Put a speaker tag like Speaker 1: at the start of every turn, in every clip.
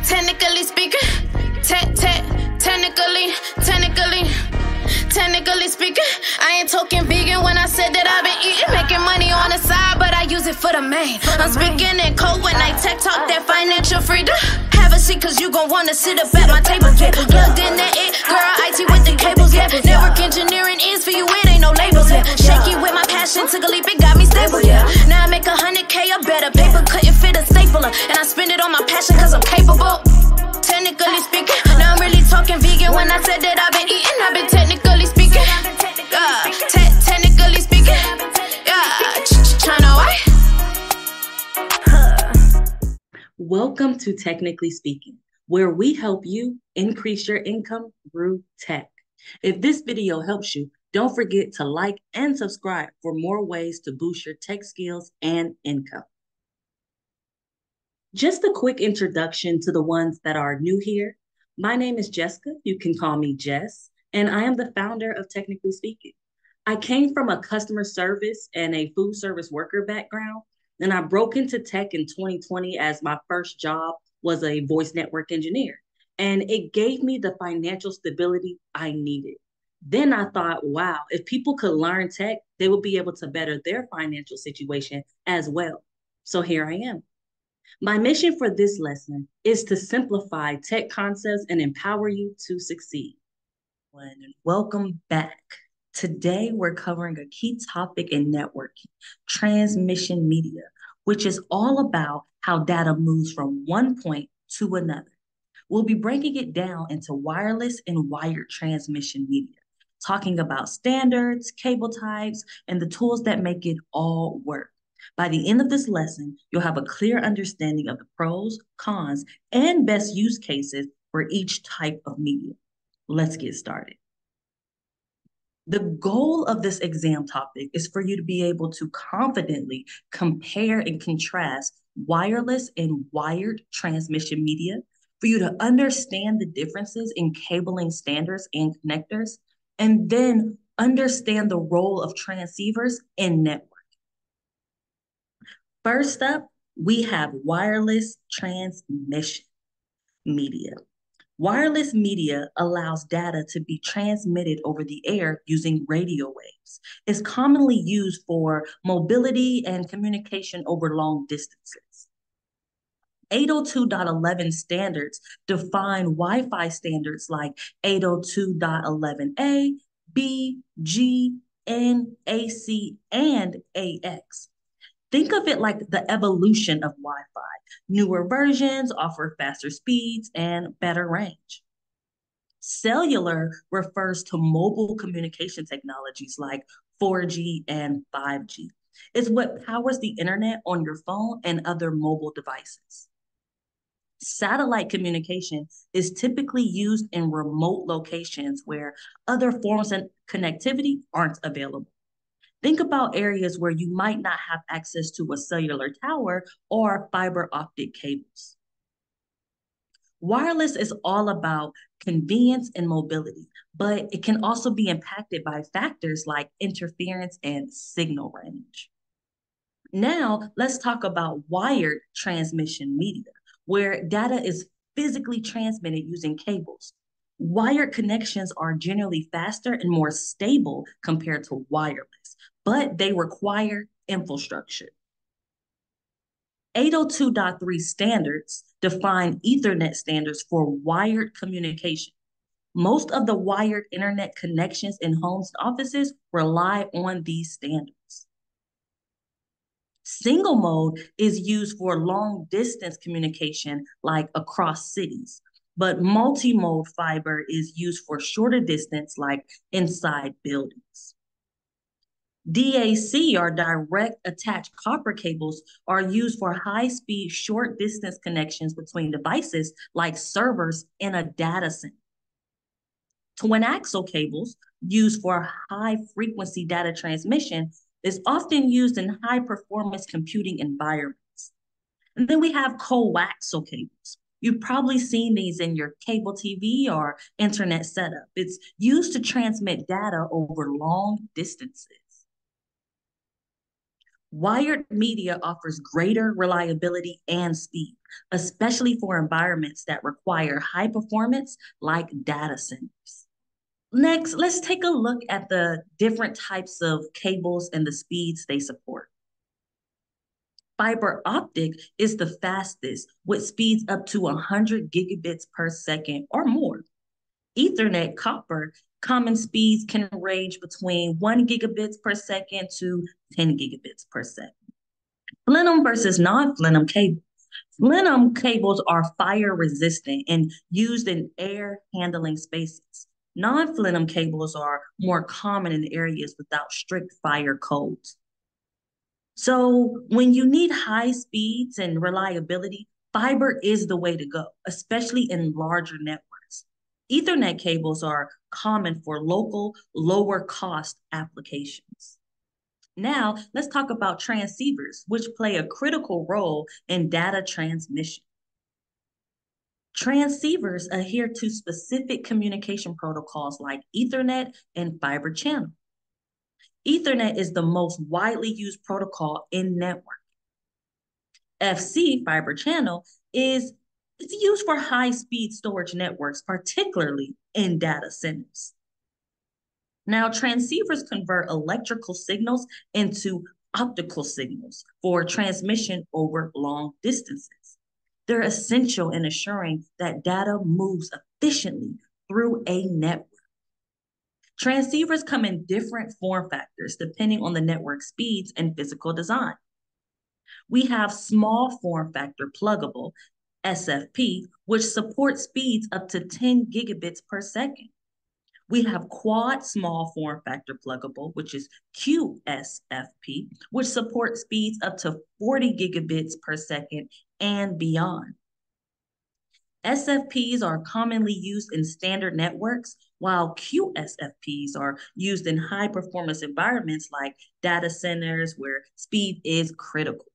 Speaker 1: Technically speaking, technically speaking, I ain't talking vegan when I said that I've been eating, making money on the side, but I use it for the main. I'm speaking in code when I tech talk that financial freedom. Have a seat, cause you gon' wanna sit up at my table, yeah. Plugged in that it, girl, IT with the cables, yeah. Network engineering is for you, it ain't no labels, yeah. Shaky with my passion, took a leap, it got me stable, yeah. Now I make 100K or better, paper couldn't fit a stapler, and I spend it on my passion cause I'm capable. Technically speaking, now I'm really talking vegan when I said that I've been eating, I've been technically speaking. Technically speaking, China white.
Speaker 2: Welcome to Technically Speaking, where we help you increase your income through tech. If this video helps you, don't forget to like and subscribe for more ways to boost your tech skills and income. Just a quick introduction to the ones that are new here. My name is Jessica. You can call me Jess, and I am the founder of Technically Speaking. I came from a customer service and a food service worker background, and I broke into tech in 2020 as my first job was a voice network engineer, and it gave me the financial stability I needed. Then I thought, wow, if people could learn tech, they would be able to better their financial situation as well. So here I am. My mission for this lesson is to simplify tech concepts and empower you to succeed. Welcome back. Today, we're covering a key topic in networking, transmission media, which is all about how data moves from one point to another. We'll be breaking it down into wireless and wired transmission media, talking about standards, cable types, and the tools that make it all work. By the end of this lesson, you'll have a clear understanding of the pros, cons, and best use cases for each type of media. Let's get started. The goal of this exam topic is for you to be able to confidently compare and contrast wireless and wired transmission media, for you to understand the differences in cabling standards and connectors, and then understand the role of transceivers in networks. First up, we have wireless transmission media. Wireless media allows data to be transmitted over the air using radio waves. It's commonly used for mobility and communication over long distances. 802.11 standards define Wi-Fi standards like 802.11a, b, g, n, ac, and ax. Think of it like the evolution of Wi-Fi. Newer versions offer faster speeds and better range. Cellular refers to mobile communication technologies like 4G and 5G. It's what powers the internet on your phone and other mobile devices. Satellite communication is typically used in remote locations where other forms of connectivity aren't available. Think about areas where you might not have access to a cellular tower or fiber optic cables. Wireless is all about convenience and mobility, but it can also be impacted by factors like interference and signal range. Now, let's talk about wired transmission media, where data is physically transmitted using cables. Wired connections are generally faster and more stable compared to wireless, but they require infrastructure. 802.3 standards define Ethernet standards for wired communication. Most of the wired internet connections in homes and offices rely on these standards. Single mode is used for long distance communication like across cities, but multi-mode fiber is used for shorter distance like inside buildings. DAC, or direct attached copper cables, are used for high-speed, short-distance connections between devices like servers in a data center. Twin-axle cables, used for high-frequency data transmission, is often used in high-performance computing environments. And then we have coaxial cables. You've probably seen these in your cable TV or internet setup. It's used to transmit data over long distances. Wired media offers greater reliability and speed, especially for environments that require high performance like data centers. Next, let's take a look at the different types of cables and the speeds they support. Fiber optic is the fastest with speeds up to 100 gigabits per second or more. Ethernet copper common speeds can range between 1 gigabits per second to 10 gigabits per second. Plenum versus non-plenum cables. Plenum cables are fire resistant and used in air handling spaces. Non-plenum cables are more common in areas without strict fire codes. So when you need high speeds and reliability, fiber is the way to go, especially in larger networks. Ethernet cables are common for local, lower cost applications. Now, let's talk about transceivers, which play a critical role in data transmission. Transceivers adhere to specific communication protocols like Ethernet and fiber channel. Ethernet is the most widely used protocol in network. FC, fiber channel, is it's used for high-speed storage networks, particularly in data centers. Now, transceivers convert electrical signals into optical signals for transmission over long distances. They're essential in assuring that data moves efficiently through a network. Transceivers come in different form factors depending on the network speeds and physical design. We have small form factor pluggable, SFP, which supports speeds up to 10 gigabits per second. We have quad small form factor pluggable, which is QSFP, which supports speeds up to 40 gigabits per second and beyond. SFPs are commonly used in standard networks, while QSFPs are used in high performance environments like data centers where speed is critical.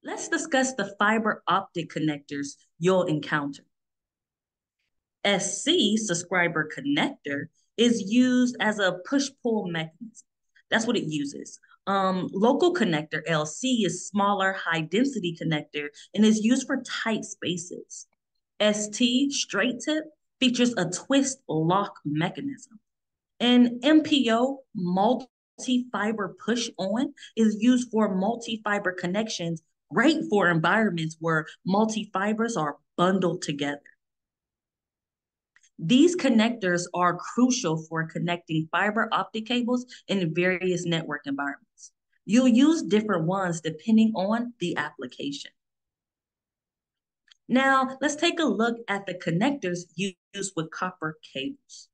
Speaker 2: Let's discuss the fiber optic connectors you'll encounter. SC, subscriber connector, is used as a push-pull mechanism. That's what it uses. Local connector, LC, is smaller, high-density connector and is used for tight spaces. ST, straight tip, features a twist lock mechanism. And MPO, multi-fiber push-on, is used for multi-fiber connections, great for environments where multi-fibers are bundled together. These connectors are crucial for connecting fiber optic cables in various network environments. You'll use different ones depending on the application. Now, let's take a look at the connectors used with copper cables.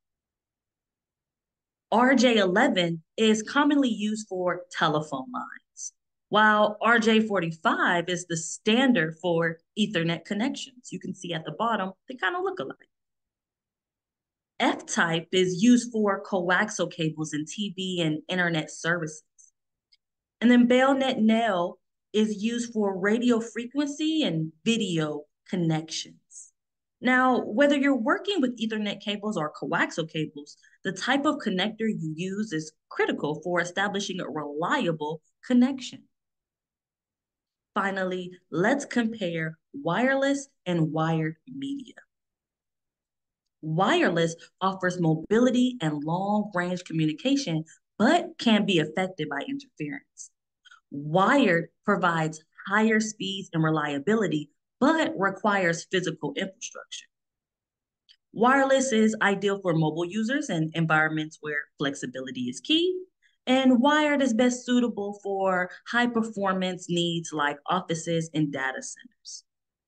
Speaker 2: RJ11 is commonly used for telephone lines, while RJ45 is the standard for Ethernet connections. You can see at the bottom, they kind of look alike. F-type is used for coaxial cables in TV and internet services. And then Bellnet Nell is used for radio frequency and video connections. Now, whether you're working with Ethernet cables or coaxial cables, the type of connector you use is critical for establishing a reliable connection. Finally, let's compare wireless and wired media. Wireless offers mobility and long-range communication, but can be affected by interference. Wired provides higher speeds and reliability, but requires physical infrastructure. Wireless is ideal for mobile users and environments where flexibility is key, and wired is best suitable for high-performance needs like offices and data centers.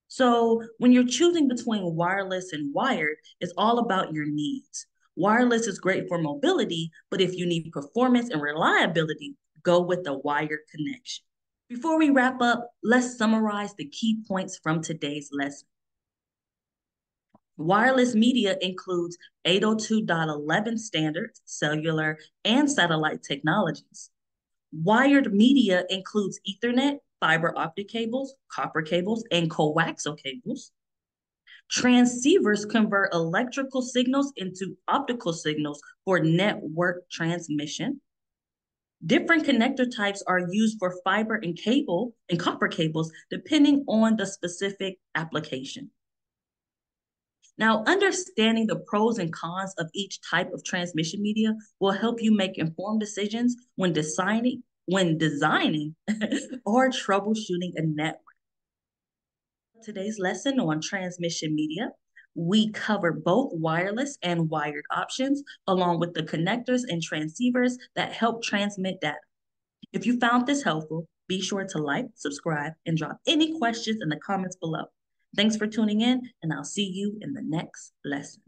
Speaker 2: So when you're choosing between wireless and wired, it's all about your needs. Wireless is great for mobility, but if you need performance and reliability, go with the wired connection. Before we wrap up, let's summarize the key points from today's lesson. Wireless media includes 802.11 standards, cellular and satellite technologies. Wired media includes Ethernet, fiber optic cables, copper cables, and coaxial cables. Transceivers convert electrical signals into optical signals for network transmission. Different connector types are used for fiber and cable and copper cables, depending on the specific application. Now, understanding the pros and cons of each type of transmission media will help you make informed decisions when designing or troubleshooting a network. Today's lesson on transmission media, we cover both wireless and wired options, along with the connectors and transceivers that help transmit data. If you found this helpful, be sure to like, subscribe, and drop any questions in the comments below. Thanks for tuning in, and I'll see you in the next lesson.